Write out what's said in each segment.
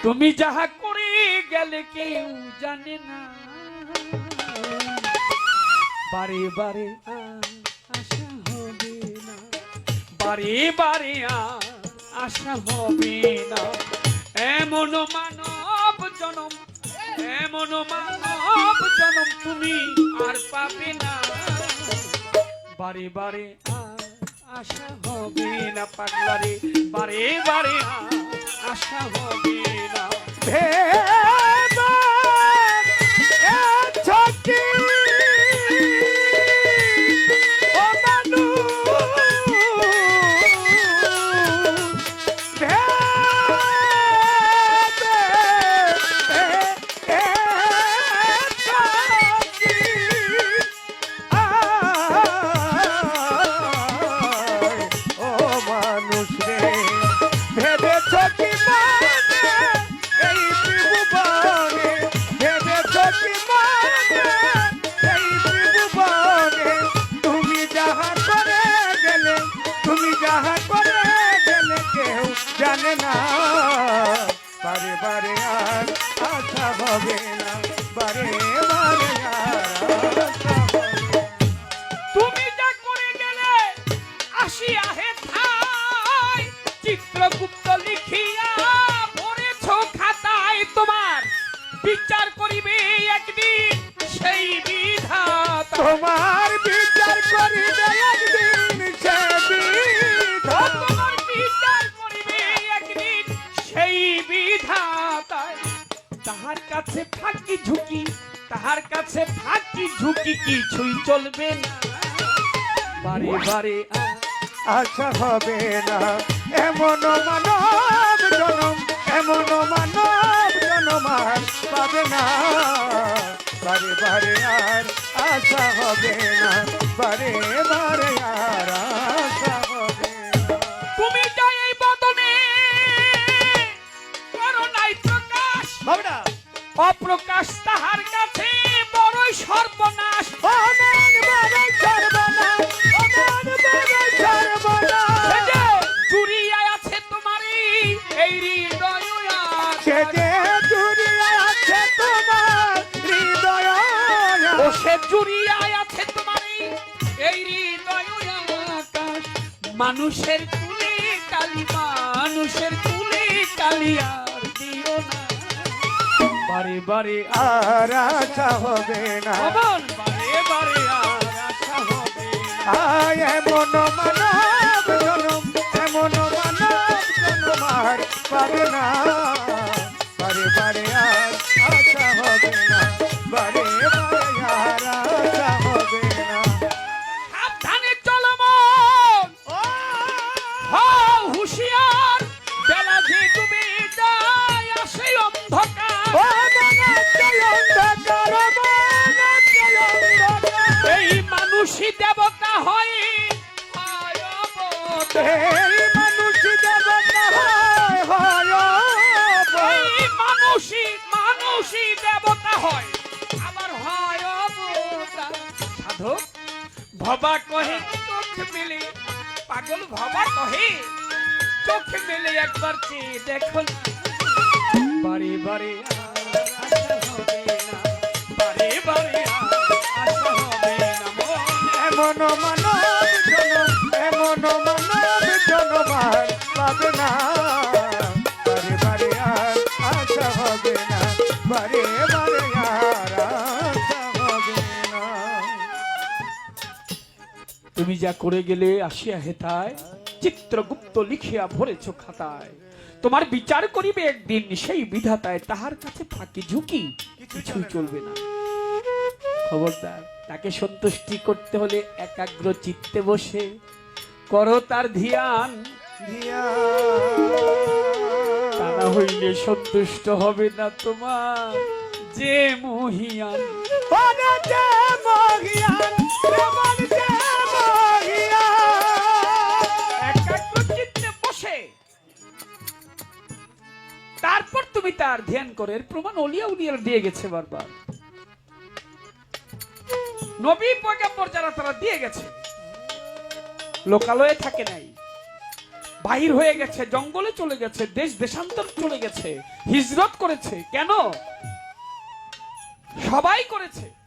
তুমি যাহা করে গেলে কেউ জানে না, বারে বারে আশা হবে না, বারে বারে আশা হবে না। এমন মানব জনম, এমন মানব জনম তুমি আর পাবে না, বারে বারে আশা হবে না। পাগলারে বারে বারে আশা হবে না। জানে না, বারে বারে আর আশা হবে না, বারে বারে আর আশা হবে না। তুমি যা করে গেলে আসিয়া হেথায়, চিত্রগুপ্ত লিখিয়া ভরেছ খাতায়। তোমার বিচার করিবে একদিন সেই বিধাতা, তোমার বিচার করিবে একদিন সে বিধাতা, তোমার বিচার করিবে একদিন সেই বিধাতায়। তাহার কাছে ফাঁকি ঝুঁকি, তাহার কাছে ফাঁকি ঝুঁকি কিছুই চলবে না, বারে বারে আশা হবে না। এমন মানব জনম, এমন মানব জনম আর পাবে না, বারে বারে আর আশা হবে না, বারে বারে আর আশা হবে না। তুমি যাই এই বদনে করো নাই প্রকাশ, বাবুরা অপ্রকাশ তাহার কাছে বড়ই সর্বনাশ। অমন বড় সর্বনাশ, অমন বড় সর্বনাশ। সে যে জুড়িয়া আছে তোমারই এই হৃদয় আকাশ, সে যে জুড়িয়া আছে তোমার হৃদয় ও সে জুড়িয়া আছে তোমারই এই হৃদয় আকাশ। মানুষের কুলে কালি, মানুষের কুলে কালি আর দিও না, বারে বারে আর আশা হবে না। অমন বারে বারে আর আশা হবে না। আয় এমন মানব জনম, এমন মানব জনম আর পাবে না, বারে বারে আর আশা হবে না, বারে বারে আর আশা হবে না। সাবধানে চলো মন, হও হুঁশিয়ার, বেলা যে ডুবে যায় আসে অন্ধকার। ও মনাতে অন্ধকার, ও মনাতে অন্ধকার। এই মানুষই দেবতা হয়, হয় অবতার। এই মানুষ দেবতা হয়, হয় অবতার। এই মানুষই দেবতা হয়, আবার হয় অবতার। সাধক ভবা কহে চোখ মেলে, পাগল ভবা কহে চোখ মেলে একবার চেয়ে দেখো না, বারে বারে আর আশা হবে না, বারে বারে আর আশা হবে না। মন এমন মানব জনম, এমন মানব জনম আর পাবে না, বারে বারে আর আশা হবে না, বারে বারে আর আশা হবে না। তুমি যা করে গেলে আসিয়া হেথায়, চিত্রগুপ্ত লিখিয়া ভরেছ খাতায়। তোমার বিচার করিবে একদিন সেই বিধাতায়, তাহার কাছে ফাঁকি ঝুঁকি কিছুই চলবে না। খবরদার, তাকে সন্তুষ্টি করতে হলে একাগ্র চিত্তে বসে করো তার ধ্যান, দিয়া তা না হইলে সন্তুষ্ট হবে না তোমার যে মহিয়ান। ওরে যে মহিয়ান, এমন যে মহিয়ান। একাগ্র চিত্তে বসে তারপর তুমি তার ধ্যান করে, এর প্রমাণ অলিয়া উলিয়া দিয়ে গেছে বারবার। নবী পয়গম্বর যারা তারা দিয়ে গেছে, লোকালয়ে থাকে নাই। বাহির হয়ে গেছে, জঙ্গলে চলে গেছে, দেশ দেশান্তর চলে গেছে, হিজরত করেছে। কেন? সবাই করেছে।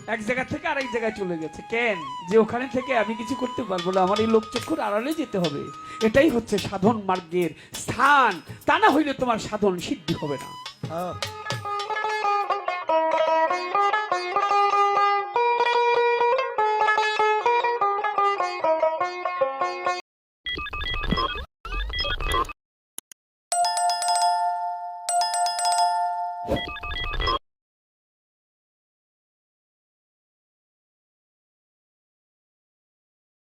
এক জায়গা থেকে আরেক জায়গায় চলে গেছে। কেন? যে ওখানে থেকে আমি কিছু করতে পারবো না, আমার এই লোকচক্ষুর আড়ালে যেতে হবে। এটাই হচ্ছে সাধন মার্গের স্থান। তা না হইলে তোমার সাধন সিদ্ধি হবে না। হ্যাঁ।